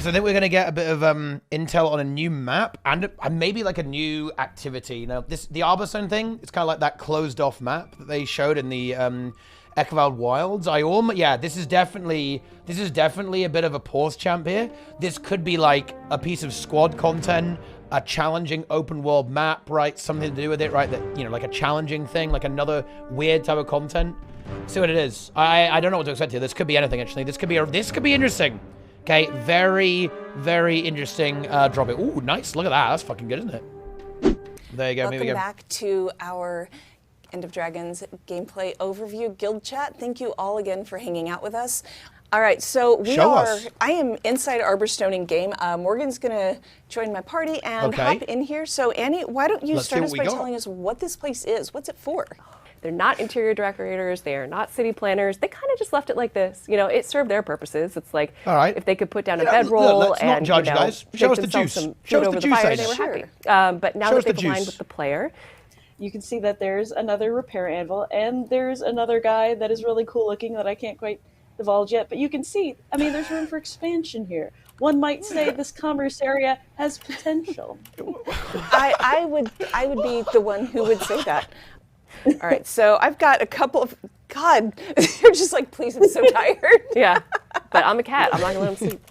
So I think we're going to get a bit of intel on a new map and maybe like a new activity. Now, the Arborstone thing, it's kind of like that closed-off map that they showed in the Echovald Wilds. Yeah, this is definitely a bit of a pause champ here. This could be like a piece of squad content, a challenging open world map, right? Something to do with it, right? That, you know, like a challenging thing, like another weird type of content. See what it is. I don't know what to expect here. This could be anything, actually. This could be interesting. Okay, very, very interesting drop it. Ooh, nice. Look at that. That's fucking good, isn't it? There you go. Welcome back to our End of Dragons gameplay overview guild chat. Thank you all again for hanging out with us. All right, so I am inside Arborstone in game. Morgan's gonna join my party and hop in here. So Annie, why don't you start us by telling us what this place is? What's it for? They're not interior decorators. They are not city planners. They kind of just left it like this. You know, it served their purposes. It's like if they could put down a bedroll and judge, guys. Show us the juice. Some food over the fire, they were happy. But now that they've aligned with the player, you can see that there's another repair anvil and there's another guy that is really cool looking that I can't quite divulge yet. But you can see, I mean, there's room for expansion here. One might say this commerce area has potential. I would be the one who would say that. All right, so I've got a couple of, God, you're just like, please, I'm so tired. Yeah, but I'm a cat. I'm not gonna let him sleep.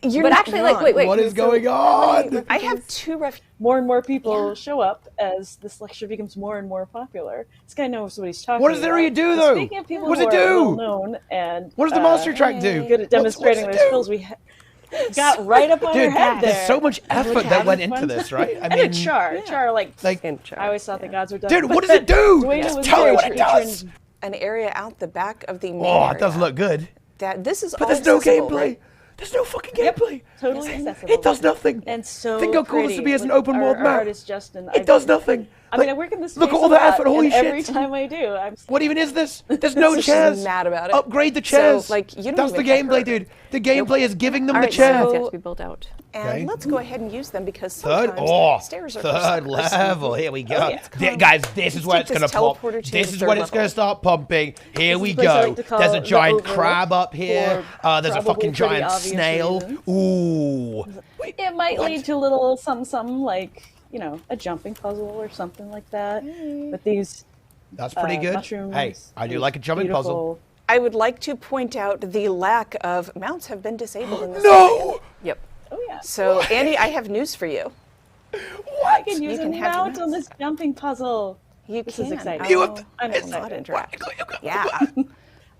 You're but not actually, wrong. like, wait. What is going on? I have two More and more people show up as this lecture becomes more and more popular. This guy knows what he's talking about. What does the area do, though? Speaking of people what who does it are do? well known and what does the monster track do? Good at demonstrating their skills, we got right up on our head there. There's so much effort that went into this, right? I mean, Char, like I always thought the gods were done. Dude, what does it do? Tell me what it does. An area out the back of the main Oh, it does look good. This is but there's no gameplay. Right? There's no fucking gameplay. Totally accessible. It does nothing. And so think how cool this would be as an open world map. Artist Justin, it does nothing. I mean, I work in this space look at all the effort. Holy shit! Every time I do, I'm. What even is this? There's no chairs. She's mad about it. Upgrade the chairs. So, like, you don't That's the gameplay, dude. The gameplay is giving them the chairs. Have to be built out. And let's go ahead and use them because sometimes stairs are third level. Here we go, guys. This is where it's gonna pop. This is when it's gonna start pumping. Here we go. There's a giant crab up here. There's a fucking giant snail. Ooh. Wait, it might lead to a little something like, you know, a jumping puzzle or something like that. But these that's pretty good. Mushrooms, hey, I do like a jumping puzzle. I would like to point out the lack of mounts have been disabled in this area. Yep. Oh yeah. So Andy, I have news for you. What? I can use a mount on this jumping puzzle. This is exciting. I'm not interested. Yeah.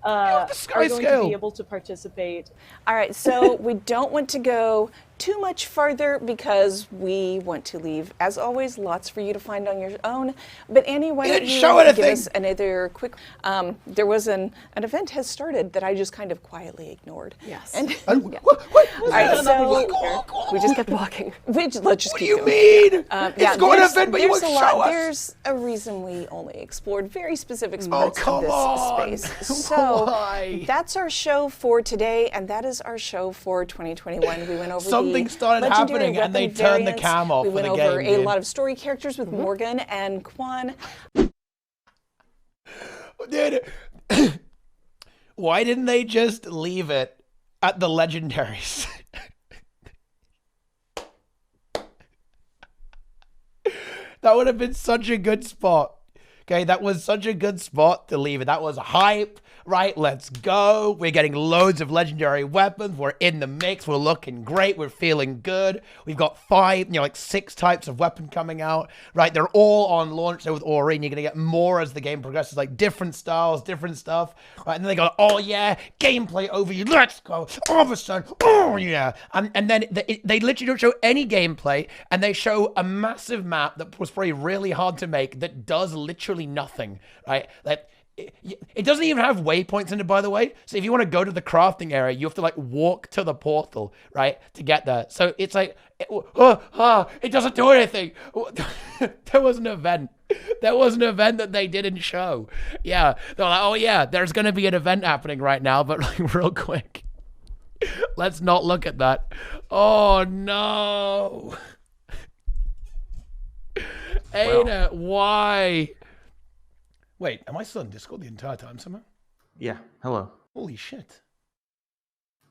Are going to be able to participate. All right, so we don't want to go too much farther because we want to leave, as always, lots for you to find on your own. But Annie, why don't you give us another quick... there was an event has started that I just kind of quietly ignored. Yes. And what? All right, so we just kept walking. Let's just what keep do you going. mean? It's going to event, but you won't show us. There's a reason we only explored very specific parts of this space. So that's our show for today, and that is our show for 2021. We went over something started happening, and they turned the cam off. We went over a lot of story characters with Morgan and Quan. Dude, why didn't they just leave it at the legendaries? That would have been such a good spot. Okay, that was such a good spot to leave it. That was hype, right? Let's go. We're getting loads of legendary weapons. We're in the mix. We're looking great. We're feeling good. We've got 6 types of weapon coming out, right? They're all on launch there with Ori, and you're going to get more as the game progresses, like different styles, different stuff, right? And then they go, oh yeah, gameplay overview. Let's go. All of a sudden, oh yeah. And then they literally don't show any gameplay, and they show a massive map that was probably really hard to make that does literally nothing, right? Like it doesn't even have waypoints in it, by the way. So if you want to go to the crafting area, you have to like walk to the portal, right, to get there. So it's like it doesn't do anything. There was an event. There was an event that they didn't show. Yeah, they're like, oh yeah, there's gonna be an event happening right now, but like real quick, let's not look at that. Oh no. Ada, why? Wait, am I still in Discord the entire time somehow? Yeah, hello. Holy shit.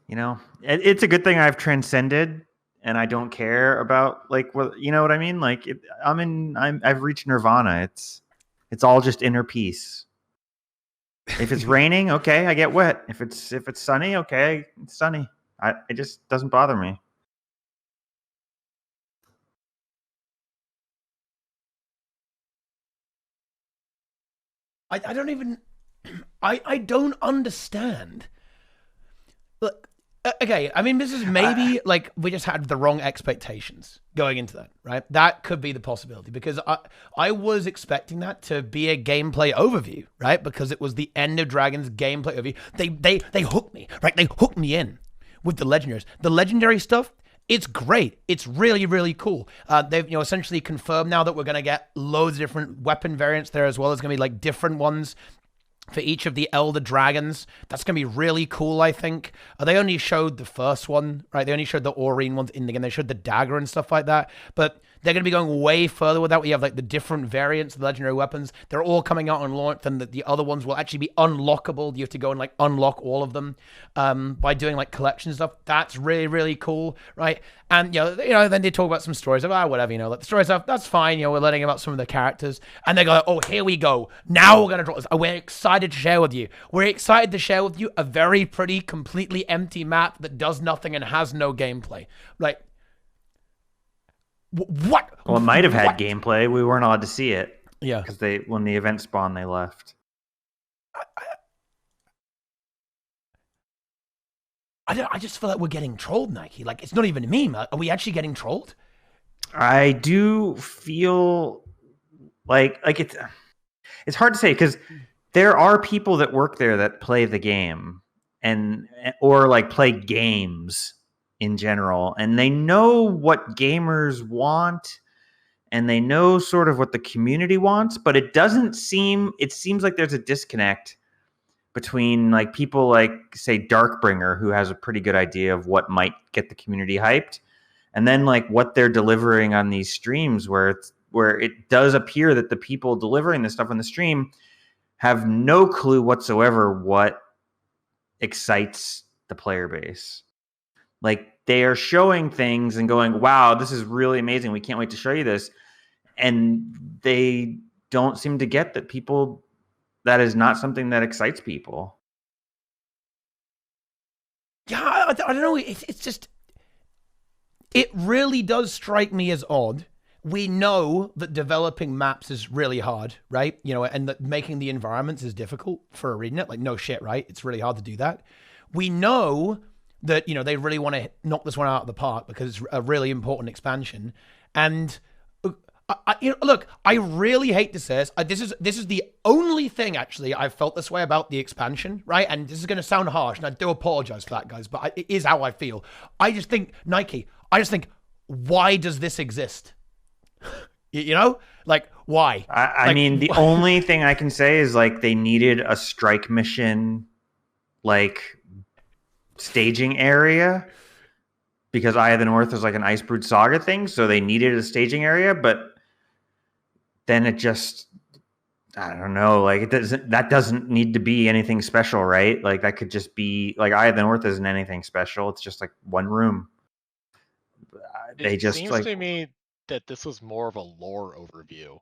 You know, it's a good thing I've transcended and I don't care about like what, you know what I mean? Like I've reached nirvana. It's all just inner peace. If it's raining, okay, I get wet. If it's sunny, okay, it's sunny. It just doesn't bother me. I don't even I don't understand. Look, okay, I mean, this is maybe like we just had the wrong expectations going into that, right? That could be the possibility because I was expecting that to be a gameplay overview, right? Because it was the End of Dragons gameplay overview. They hooked me, right? They hooked me in with the legendaries. The legendary stuff, it's great. It's really, really cool. They've essentially confirmed now that we're gonna get loads of different weapon variants there as well. There's gonna be like different ones for each of the Elder Dragons. That's going to be really cool, I think. They only showed the first one, right? They only showed the Aurene ones in the game. They showed the dagger and stuff like that. But they're going to be going way further with that. We have like the different variants of the legendary weapons. They're all coming out on launch, and the other ones will actually be unlockable. You have to go and like unlock all of them by doing like collection stuff. That's really, really cool, right? And then they talk about some stories of whatever, like the story stuff. That's fine. We're learning about some of the characters, and they go, "Oh, here we go. Now we're gonna draw this. We're excited to share with you. We're excited to share with you a very pretty, completely empty map that does nothing and has no gameplay." Like, what? Well, it might have had gameplay. We weren't allowed to see it. Yeah, because when the event spawned, they left. I just feel like we're getting trolled, Nike. Like, it's not even a meme. Are we actually getting trolled? I do feel like it's hard to say because there are people that work there that play the game or like play games in general, and they know what gamers want and they know sort of what the community wants, but it seems like there's a disconnect between like people like, say, Darkbringer, who has a pretty good idea of what might get the community hyped, and then like what they're delivering on these streams where it does appear that the people delivering this stuff on the stream have no clue whatsoever what excites the player base. Like, they are showing things and going, wow, this is really amazing. We can't wait to show you this. And they don't seem to get that is not something that excites people. Yeah, I don't know. It's just, it really does strike me as odd. We know that developing maps is really hard, right? And that making the environments is difficult for ArenaNet. Like, no shit, right? It's really hard to do that. We know that, they really want to knock this one out of the park because it's a really important expansion. And look, I really hate to say this. This is the only thing, actually, I've felt this way about the expansion, right? And this is going to sound harsh, and I do apologize for that, guys, but it is how I feel. I just think, Nike, why does this exist? Like, why? I mean, the only thing I can say is, like, they needed a strike mission, like, staging area, because Eye of the North is like an Icebrood Saga thing, so they needed a staging area, but then it just, I don't know, like, that doesn't need to be anything special, right? Like, that could just be, like, Eye of the North isn't anything special. It's just, like, one room. It seems to me that this was more of a lore overview.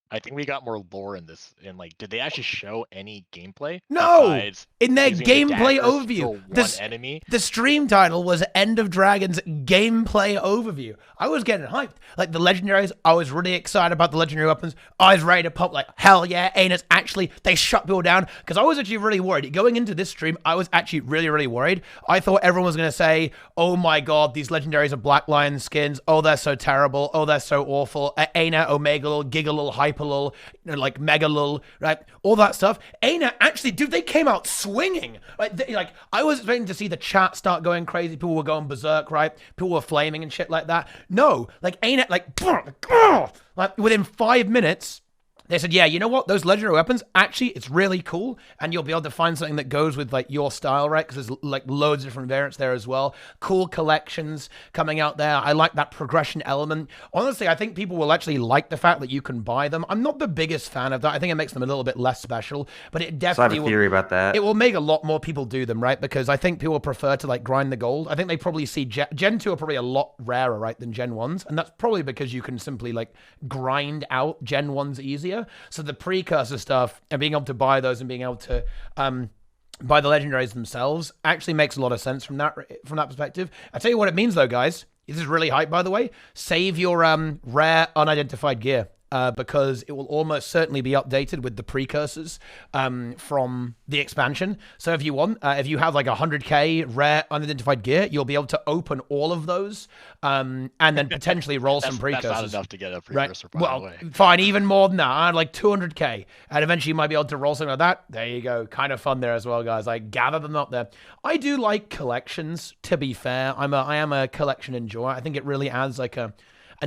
I think we got more lore in this. And like, did they actually show any gameplay? No, in their gameplay overview, enemy. The stream title was "End of Dragons Gameplay Overview." I was getting hyped. Like, the legendaries, I was really excited about the legendary weapons. I was ready to pop. Like, hell yeah, ArenaNet's actually, they shut people down, because I was actually really worried going into this stream. I was actually really, really worried. I thought everyone was gonna say, "Oh my god, these legendaries are Black Lion skins. Oh, they're so terrible. Oh, they're so awful. ArenaNet, Omega Lul, Giga Lul, Hyper Lul, like Mega Lul," right? All that stuff. ArenaNet actually, dude, they came out swinging. Like, I was expecting to see the chat start going crazy. People were going berserk, right? People were flaming and shit like that. No, like, ArenaNet, like within 5 minutes, They said, yeah, you know what? Those legendary weapons, actually, it's really cool. And you'll be able to find something that goes with like your style, right? Because there's like loads of different variants there as well. Cool collections coming out there. I like that progression element. Honestly, I think people will actually like the fact that you can buy them. I'm not the biggest fan of that. I think it makes them a little bit less special, but it definitely I have a theory about that. It will make a lot more people do them, right? Because I think people prefer to like grind the gold. I think they probably see Gen 2 are probably a lot rarer, right, than Gen 1s. And that's probably because you can simply like grind out Gen 1s easier. So the precursor stuff and being able to buy those and being able to buy the legendaries themselves actually makes a lot of sense from that perspective. I tell you what it means though, guys. This is really hype, by the way. Save your rare unidentified gear. Because it will almost certainly be updated with the precursors from the expansion. So if you want, if you have like 100k rare unidentified gear, you'll be able to open all of those and then potentially roll some precursors. That's not enough to get a precursor, right? Well, fine, even more than that, like 200k. And eventually you might be able to roll something like that. There you go. Kind of fun there as well, guys. Like, gather them up there. I do like collections, to be fair. I am a collection enjoyer. I think it really adds like an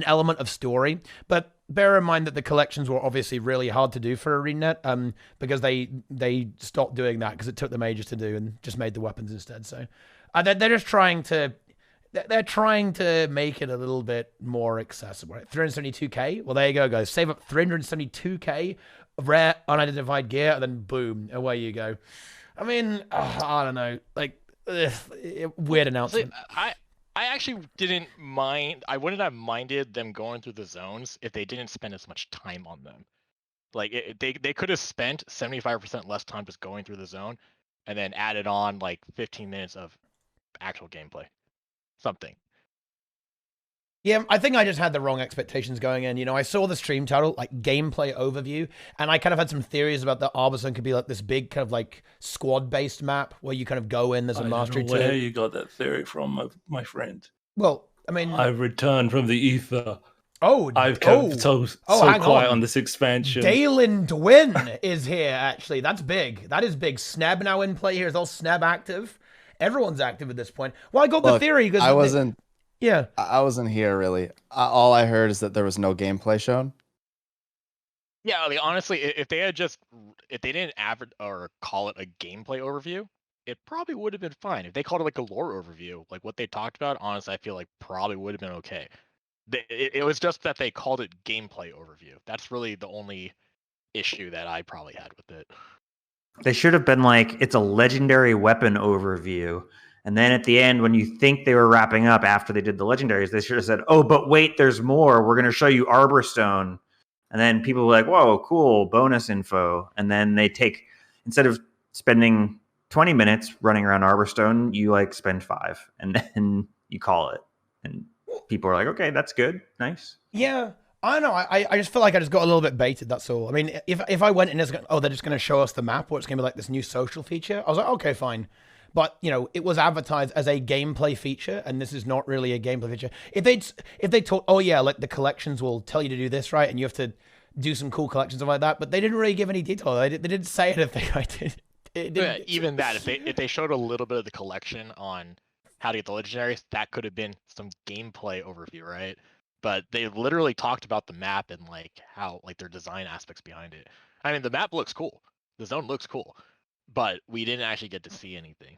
element of story. But bear in mind that the collections were obviously really hard to do for ArenaNet because they stopped doing that because it took them ages to do and just made the weapons instead. So they're just trying to make it a little bit more accessible. Right? 372k. Well, there you go, guys. Save up 372k of rare unidentified gear, and then boom, away you go. I mean, I don't know, like weird announcement. I actually didn't mind. I wouldn't have minded them going through the zones if they didn't spend as much time on them. Like they could have spent 75% less time just going through the zone, and then added on like 15 minutes of actual gameplay, something. Yeah, I think I just had the wrong expectations going in. You know, I saw the stream title, like gameplay overview, and I kind of had some theories about the Arborstone could be like this big kind of like squad-based map where you kind of go in, there's a mastery to it. Where you got that theory from, my friend? Well, I mean, I've returned from the ether. Oh, I've kept so quiet on this expansion. Dalen Dwin is here, actually. That's big. That is big. Sneb now in play here. Is all Sneb active? Everyone's active at this point. Well, I got the theory because I wasn't. Yeah, I wasn't here really. All I heard is that there was no gameplay shown. Yeah, like, honestly, if they didn't or call it a gameplay overview, it probably would have been fine. If they called it like a lore overview, like what they talked about, honestly, I feel like probably would have been okay. It was just that they called it gameplay overview. That's really the only issue that I probably had with it. They should have been like, it's a legendary weapon overview. And then at the end, when you think they were wrapping up after they did the legendaries, they should have said, oh, but wait, there's more. We're going to show you Arborstone. And then people were like, whoa, cool, bonus info. And then they take, instead of spending 20 minutes running around Arborstone, you like spend 5 and then you call it. And people are like, okay, that's good. Nice. Yeah. I don't know. I just feel like I just got a little bit baited. That's all. I mean, if I went and it's they're just going to show us the map, or it's going to be like this new social feature, I was like, okay, fine. But you know, it was advertised as a gameplay feature, and this is not really a gameplay feature. If they told, oh yeah, like the collections will tell you to do this, right, and you have to do some cool collections and like that, but they didn't really give any detail. They didn't say anything. I did. Yeah, even that, if they showed a little bit of the collection on how to get the legendaries, that could have been some gameplay overview, right? But they literally talked about the map and like how like their design aspects behind it. I mean, the map looks cool, the zone looks cool, but we didn't actually get to see anything.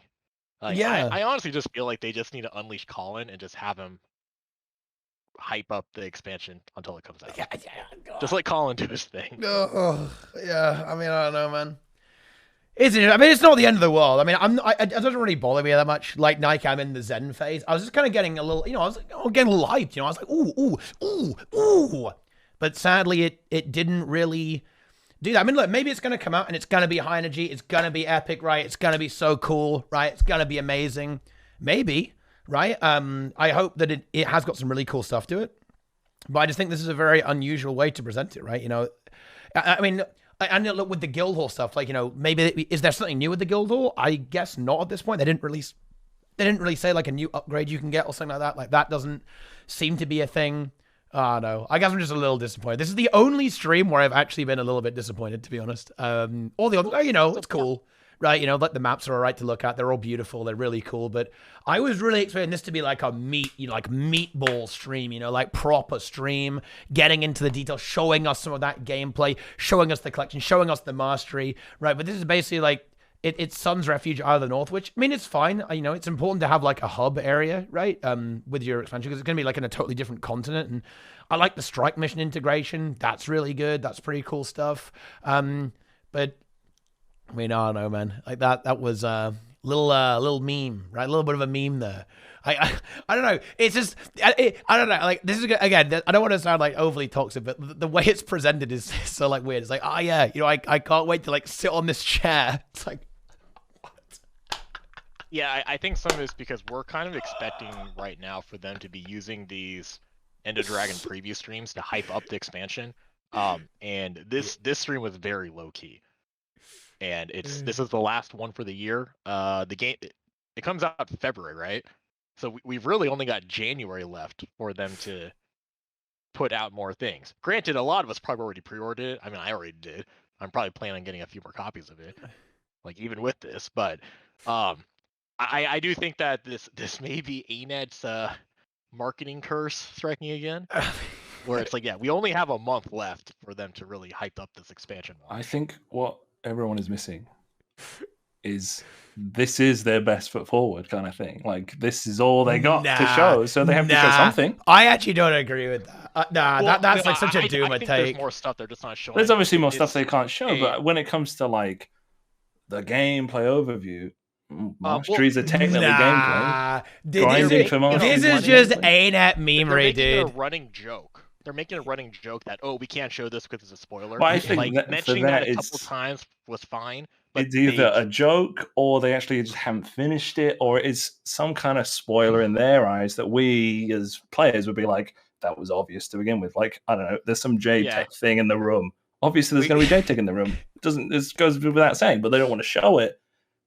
Like, yeah, I honestly just feel like they just need to unleash Colin and just have him hype up the expansion until it comes out. Yeah, just let Colin do his thing. Yeah, I mean, I don't know, man. Isn't it? I mean, it's not the end of the world. I mean, it doesn't really bother me that much. Like Nike, I'm in the Zen phase. I was just kind of getting a little, you know, I was getting a little hyped. You know, I was like, ooh. But sadly, it didn't really do that. I mean, look, maybe it's going to come out and it's going to be high energy. It's going to be epic, right? It's going to be so cool, right? It's going to be amazing. Maybe, right? I hope that it has got some really cool stuff to it. But I just think this is a very unusual way to present it, right? You know, I mean, and look with the Guildhall stuff, like, you know, maybe is there something new with the Guildhall? I guess not at this point. They didn't really say like a new upgrade you can get or something like that. Like that doesn't seem to be a thing. I don't know. I guess I'm just a little disappointed. This is the only stream where I've actually been a little bit disappointed, to be honest. All the other, you know, it's cool, right? You know, like the maps are all right to look at. They're all beautiful. They're really cool. But I was really expecting this to be like a meatball stream, you know, like proper stream, getting into the details, showing us some of that gameplay, showing us the collection, showing us the mastery, right? But this is basically like, it's Sun's Refuge out of the North, which, I mean, it's fine. You know, it's important to have like a hub area, right? With your expansion, because it's going to be like in a totally different continent. And I like the strike mission integration. That's really good. That's pretty cool stuff. But I mean, I don't know, man. Like that was a little meme, right? A little bit of a meme there. I don't know. It's just, I don't know. Like, this is, again, I don't want to sound like overly toxic, but the way it's presented is so like weird. It's like, oh yeah, you know, I can't wait to like sit on this chair. It's like, yeah, I think some of it's because we're kind of expecting right now for them to be using these End of Dragon preview streams to hype up the expansion. And this stream was very low key. And this is the last one for the year. The game, it comes out in February, right? So we've really only got January left for them to put out more things. Granted, a lot of us probably already pre-ordered it. I mean, I already did. I'm probably planning on getting a few more copies of it, like even with this. But I do think that this may be ArenaNet's marketing curse striking again, where it's like, yeah, we only have a month left for them to really hype up this expansion. I think what everyone is missing is this is their best foot forward kind of thing. Like, this is all they got to show, so they have to show something. I actually don't agree with that. That's like such a doomer take. There's more stuff they're just not showing. There's obviously more stuff they can't show, but when it comes to like the gameplay overview, masteries are technically gameplay. This is just ArenaNet memery, dude. A running joke. They're making a running joke that, oh, we can't show this because it's a spoiler. Well, I think like mentioning that a couple times was fine. But it's either a joke or they actually just haven't finished it, or it's some kind of spoiler in their eyes that we as players would be like, that was obvious to begin with. Like, I don't know, there's some JTech thing in the room. Obviously, there's going to be JTech in the room. This goes without saying, but they don't want to show it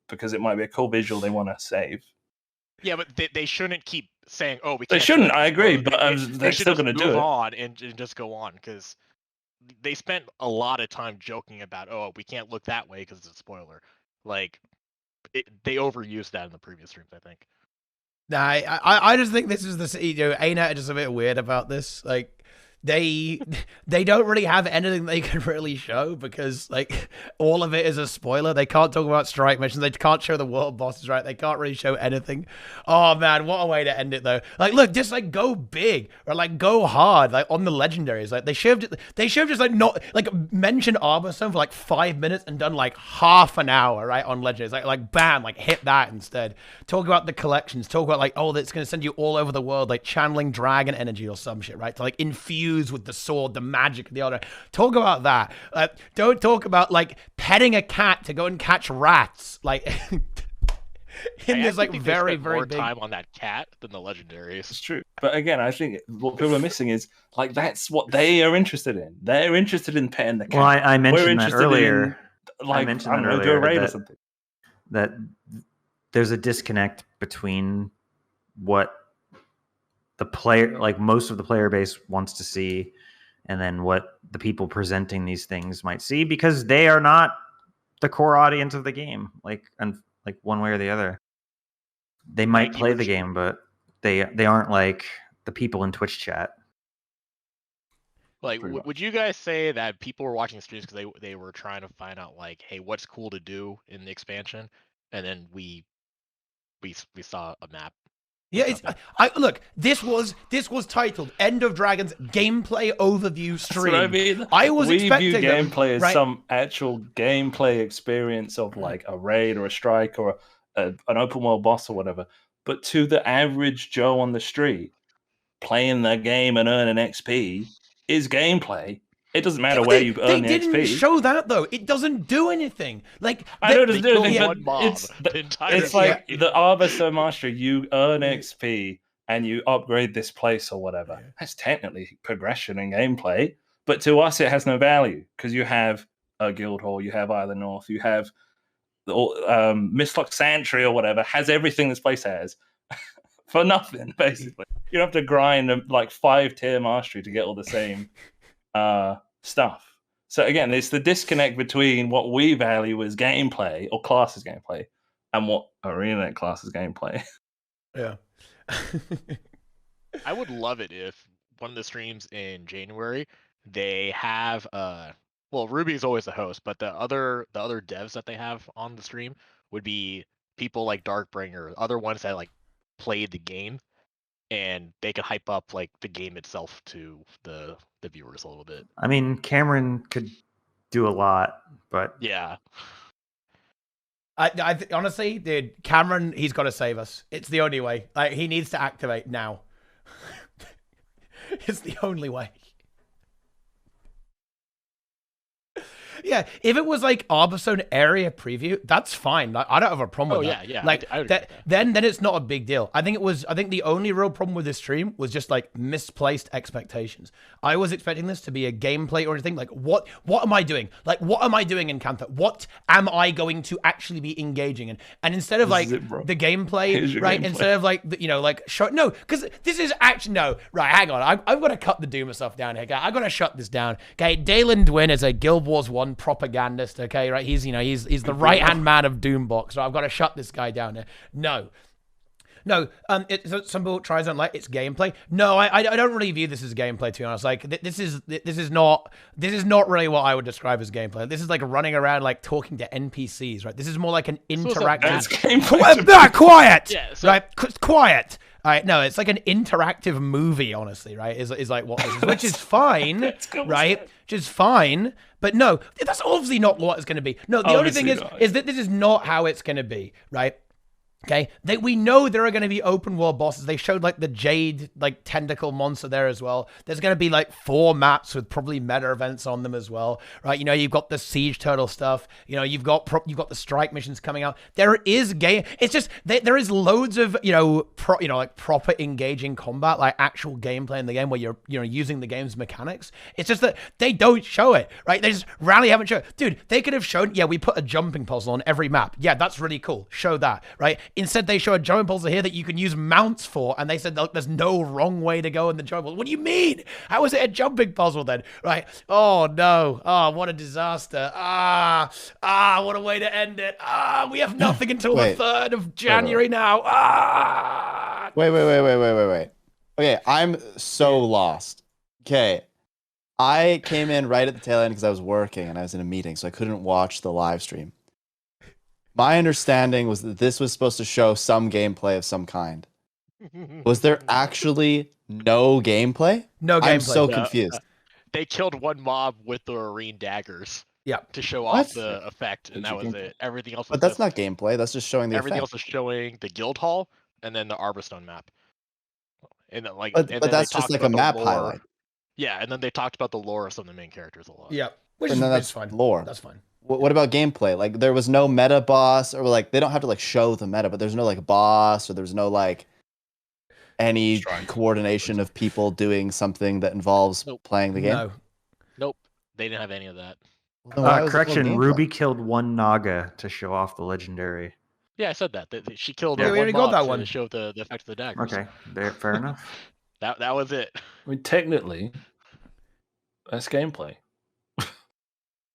because it might be a cool visual they want to save. Yeah, but they shouldn't keep saying, "Oh, we." They shouldn't. I agree, but they're still going to do it. Move on and just go on, because they spent a lot of time joking about, "Oh, we can't look that way because it's a spoiler." Like, they overused that in the previous streams, I think. Nah, I just think this is the, you know, ArenaNet are just a bit weird about this. Like, they don't really have anything they can really show because, like, all of it is a spoiler. They can't talk about strike missions. They can't show the world bosses, right? They can't really show anything. Oh man, what a way to end it though. Like, look, just like go big or like go hard, like on the legendaries. Like they should have just like not like mentioned Arborstone for like 5 minutes and done like half an hour, right, on legendaries. Like bam, like hit that instead. Talk about the collections. Talk about like, oh, that's gonna send you all over the world, like channeling dragon energy or some shit, right? To like infuse with the sword, the magic of the other. Talk about that. Don't talk about like petting a cat to go and catch rats. Like, there's like very more big time on that cat than the legendaries. It's true, but again, I think what people are missing is like that's what they are interested in. They're interested in petting the cat. Well, I mentioned that earlier. I mentioned that earlier. Do a raid or something. That there's a disconnect between what the player, like most of the player base wants to see, and then what the people presenting these things might see, because they are not the core audience of the game, like one way or the other. They might play the game, but they aren't like the people in Twitch chat. Like, would you guys say that people were watching streams because they were trying to find out, like, hey, what's cool to do in the expansion, and then we saw a map? Yeah, look. This was titled "End of Dragons Gameplay Overview Stream." That's what I mean. I was expecting view gameplay as some actual gameplay experience of like a raid or a strike or an open world boss or whatever. But to the average Joe on the street, playing the game and earning XP is gameplay. It doesn't matter where you earn the XP. They didn't show that though. It doesn't do anything. Like, I know it doesn't do anything, but it's like the Arborstone Mastery. You earn XP and you upgrade this place or whatever. That's technically progression in gameplay, but to us it has no value because you have a guild hall, you have Island North, you have Mistlock Sanctuary or whatever. Has everything this place has for nothing basically. You don't have to grind like 5-tier mastery to get all the same stuff. So again, it's the disconnect between what we value as gameplay or class as gameplay and what ArenaNet class as gameplay. Yeah. I would love it if one of the streams in January they have well, Ruby's always the host, but the other devs that they have on the stream would be people like Darkbringer, other ones that like played the game, and they could hype up like the game itself to the viewers a little bit. I mean, Cameron could do a lot, but yeah. I honestly, dude, Cameron, he's got to save us. It's the only way. Like, he needs to activate now. It's the only way. Yeah, if it was like Arborstone area preview, that's fine. Like, I don't have a problem with that. Yeah. Like I would agree with that. then it's not a big deal. I think the only real problem with this stream was just like misplaced expectations. I was expecting this to be a gameplay or anything. Like, what am I doing? Like, what am I doing in Cantha? What am I going to actually be engaging in? And instead of like the gameplay, right? Gameplay. Instead of like no, because this is actually no. Right, hang on. I've got to cut the Doomer stuff down here. I've got to shut this down. Okay, Dalen Dwin is a Guild Wars 1 propagandist, okay, right? He's the right-hand man of Doombox, so I've got to shut this guy down here. No, some people try and like it's gameplay. No, I don't really view this as gameplay, to be honest. Like this is not really what I would describe as gameplay. This is like running around like talking to NPCs, right? This is more like an interactive. Quiet, yeah, right? Quiet. All right, no, it's like an interactive movie, honestly, right? Is like what this is, which is fine, right? Which is fine, but no, that's obviously not what it's going to be. No, the only thing is that this is not how it's going to be, right? Okay, we know there are going to be open world bosses. They showed like the Jade like tentacle monster there as well. There's going to be like 4 maps with probably meta events on them as well, right? You know, you've got the siege turtle stuff. You know, you've got the strike missions coming out. There is game. It's just there is loads of like proper engaging combat, like actual gameplay in the game where you're using the game's mechanics. It's just that they don't show it, right? They just really haven't shown. Dude, they could have shown. Yeah, we put a jumping puzzle on every map. Yeah, that's really cool. Show that, right? Instead, they show a jumping puzzle here that you can use mounts for, and they said, look, there's no wrong way to go in the jumping puzzle. What do you mean? How is it a jumping puzzle then? Right? Oh, no. Oh, what a disaster. What a way to end it. We have nothing until the 3rd of January now. Wait. Okay, I'm so lost. Okay. I came in right at the tail end because I was working and I was in a meeting, so I couldn't watch the live stream. My understanding was that this was supposed to show some gameplay of some kind. Was there actually no gameplay? No gameplay. I'm so confused. They killed one mob with the Arene daggers. Yeah. To show off the effect, and that was it. Everything else. But that's not gameplay. That's just showing the everything effect. else is showing the guild hall and then the Arborstone map. And then, like, but that's just like a map highlight. Yeah, and then they talked about the lore of some of the main characters a lot. Yeah, that's fine. Lore. That's fine. What about gameplay? Like, there was no meta boss, or like they don't have to like show the meta, but there's no like boss, or there's no like any coordination of people doing something that involves playing the game. Nope, they didn't have any of that. Correction: Ruby killed 1 Naga to show off the legendary. Yeah, I said that. She killed we already got that one to show the effect of the daggers. Okay, fair enough. That was it. I mean, technically, that's gameplay.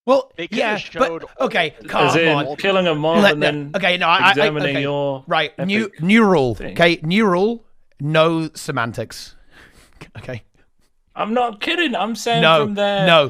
Well, yeah, but okay, come on. Killing a mob and then examining your right. New rule. Thing. Okay, new rule. No semantics. Okay. I'm not kidding. I'm saying from there. No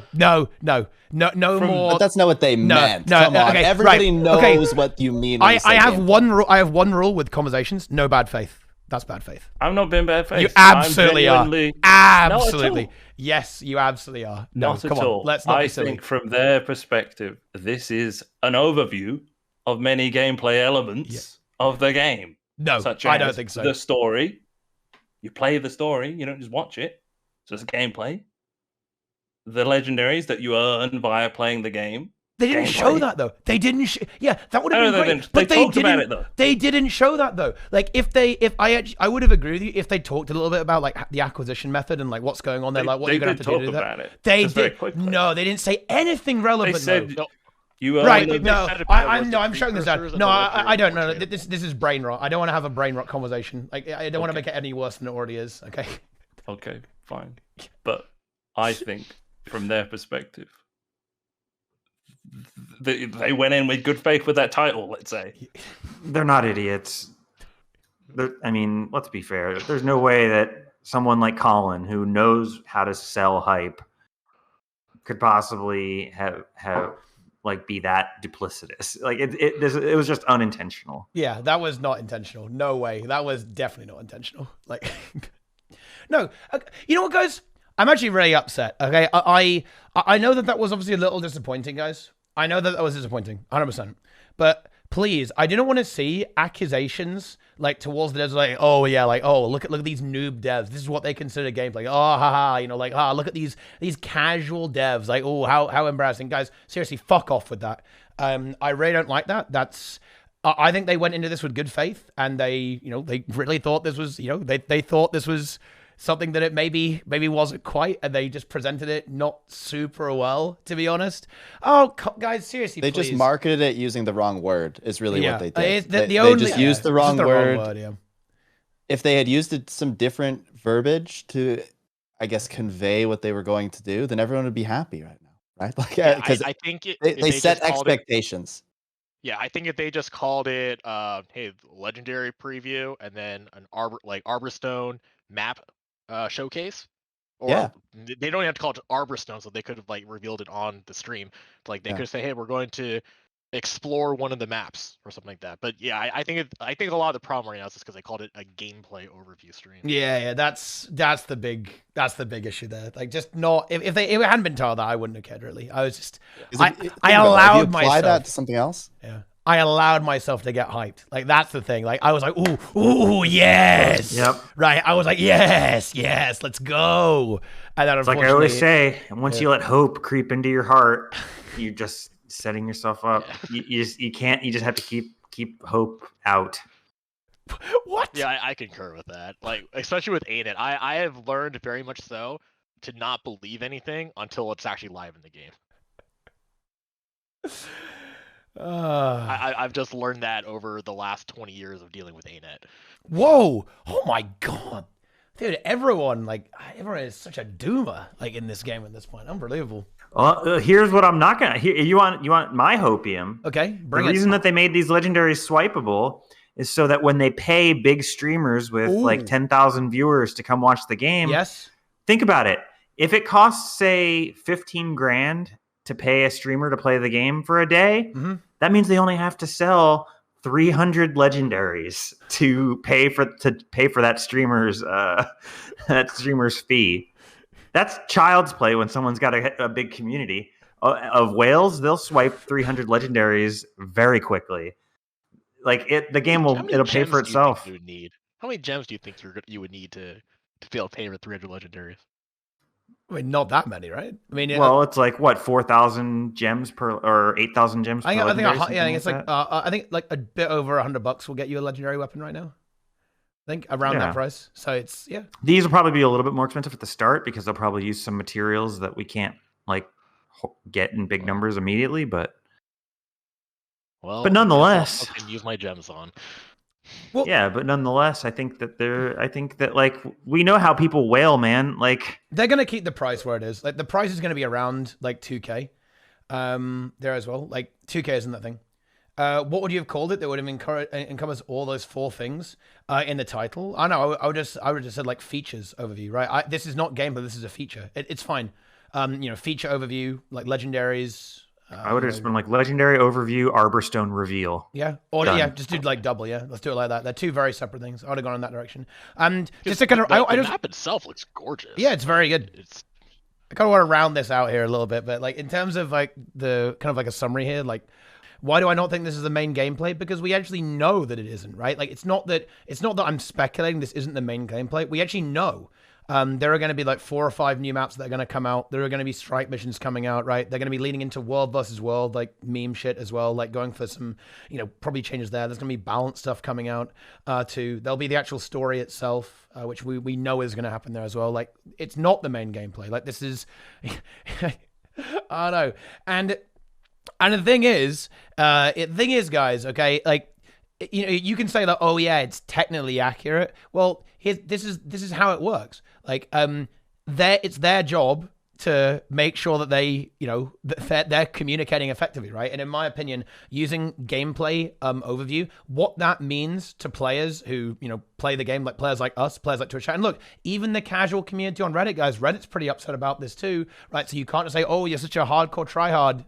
more. But that's not what they meant. No, come on. Okay, everybody knows what you mean. I have one rule. I have one rule with conversations. No bad faith. That's bad faith. I'm not being bad faith. You absolutely are. Absolutely. Yes, you absolutely are. Not at all. Let's not I be silly. think from their perspective, this is an overview of many gameplay elements of the game. No, such I as don't think so. The story. You play the story. You don't just watch it. So it's gameplay. The legendaries that you earn via playing the game. They didn't show that though. They didn't. Yeah, that would have been great. But they didn't. About it, though. They didn't show that though. Like I would have agreed with you if they talked a little bit about like the acquisition method and like what's going on there, like what you're gonna have to do that. They did. No, they didn't say anything relevant. They said though. You right? No, I'm showing this down. No, I don't know. This is brain rot. I don't want to have a brain rot conversation. Like I don't want to make it any worse than it already is. Okay. Okay, fine. But I think from their perspective, they went in with good faith with that title, let's say. They're not idiots. I mean, let's be fair. There's no way that someone like Colin, who knows how to sell hype, could possibly have like be that duplicitous. Like it was just unintentional. Yeah, that was not intentional. No way. That was definitely not intentional. Like, no. You know what, guys? I'm actually really upset. Okay, I know that was obviously a little disappointing, guys. I know that was disappointing, 100%. But please, I didn't want to see accusations like towards the devs, like, oh yeah, like, oh, look at these noob devs. This is what they consider gameplay. Oh, haha, you know, like, look at these casual devs. Like, oh, how embarrassing, guys. Seriously, fuck off with that. I really don't like that. I think they went into this with good faith, and they really thought this was, they thought this was something that it maybe wasn't quite, and they just presented it not super well, to be honest. Oh, guys, seriously, they just marketed it using the wrong word. Is really what they did. They just used the wrong word. Yeah. If they had used some different verbiage to, I guess, convey what they were going to do, then everyone would be happy right now, right? Like, because I think they set expectations. Yeah, I think if they just called it, hey, legendary preview, and then an Arborstone map showcase, or they don't have to call it Arborstone, so they could have like revealed it on the stream. Like they could say, hey, we're going to explore one of the maps or something like that. But yeah, I think a lot of the problem right now is just because they called it a gameplay overview stream. Yeah, that's the big issue there. Like, just not if it hadn't been told that, I wouldn't have cared really. I was just I allowed myself. Apply that to something else. Yeah. I allowed myself to get hyped. Like, that's the thing. Like, I was like, ooh, yes. Yep. Right. I was like, yes, let's go. And then it's like I always say, once you let hope creep into your heart, you're just setting yourself up. You just have to keep hope out. What? Yeah, I concur with that. Like, especially with ArenaNet, I have learned very much so to not believe anything until it's actually live in the game. I've just learned that over the last 20 years of dealing with ArenaNet. Whoa! Oh my god, dude! Everyone is such a doomer like in this game at this point. Unbelievable. Well, here's what I'm not gonna. You want my hopium? Okay, bring it. The reason that they made these legendaries swipeable is so that when they pay big streamers with like 10,000 viewers to come watch the game, think about it. If it costs, say, 15 grand to pay a streamer to play the game for a day, that means they only have to sell 300 legendaries to pay for that streamer's fee. That's child's play when someone's got a big community of whales. They'll swipe 300 legendaries very quickly. Like the game it'll pay for itself. How many gems do you think you would need to be able to pay for 300 legendaries? I mean, not that many, right? I mean, it's like what, 4,000 gems per, or 8,000 gems per. I think it's like I think like a bit over $100 will get you a legendary weapon right now. I think around that price. So it's These will probably be a little bit more expensive at the start because they'll probably use some materials that we can't like get in big numbers immediately, but nonetheless, I can use my gems on. Well, yeah, but nonetheless, I think that like we know how people wail, man. Like they're gonna keep the price where it is. Like the price is gonna be around like 2K, there as well. Like 2K isn't that thing. What would you have called it that would have encompassed all those 4 things in the title? I know. I would just said like features overview, right? This is not gameplay. This is a feature. It's fine. Feature overview, like legendaries. I would have just been like legendary overview, Arborstone reveal. Yeah, or just do like double. Yeah, let's do it like that. They're 2 very separate things. I would have gone in that direction. And just to kind of, the map itself looks gorgeous. Yeah, it's very good. I kind of want to round this out here a little bit, but like in terms of like the kind of like a summary here, like why do I not think this is the main gameplay? Because we actually know that it isn't, right? Like it's not that I'm speculating this isn't the main gameplay. We actually know. There are going to be like 4 or 5 new maps that are going to come out. There are going to be strike missions coming out, right? They're going to be leaning into world versus world, like meme shit as well, like going for some, probably changes there. There's going to be balance stuff coming out too. There'll be the actual story itself, which we know is going to happen there as well. Like it's not the main gameplay. Like this is, I don't know. And the thing is, guys, okay, like, you can say that, oh yeah, it's technically accurate. Well, this is how it works. Like, it's their job to make sure that they, they're communicating effectively, right? And in my opinion, using gameplay overview, what that means to players who, play the game, like players like us, players like Twitch chat. And look, even the casual community on Reddit, guys, Reddit's pretty upset about this too, right? So you can't just say, oh, you're such a hardcore tryhard,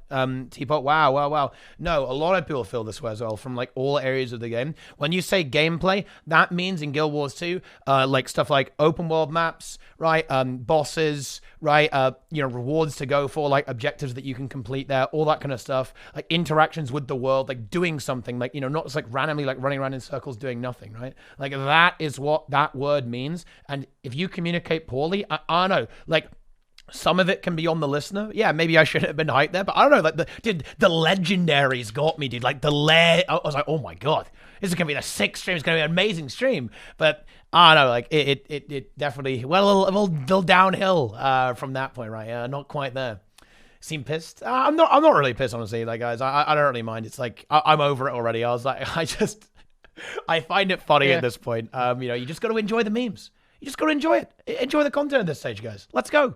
Teapot, wow. No, a lot of people feel this way as well from like all areas of the game. When you say gameplay, that means in Guild Wars 2, like stuff like open world maps, right? Bosses, right? Rewards to go for, like objectives that you can complete there, all that kind of stuff, like interactions with the world, like doing something, like, not just like randomly like running around in circles doing nothing, right? Like that is what that word means. And if you communicate poorly, I don't know, like some of it can be on the listener. Yeah, maybe I shouldn't have been hyped there, but I don't know, like the legendaries got me, dude. Like I was like, oh my God, this is gonna be the 6th stream, it's gonna be an amazing stream. But I don't know, like it definitely well downhill from that point, right? Yeah, not quite there. Seem pissed? I'm not really pissed, honestly, like guys. I don't really mind. It's like I'm over it already. I was like, I find it funny at this point. You just got to enjoy the memes. You just got to enjoy it. Enjoy the content at this stage, guys. Let's go.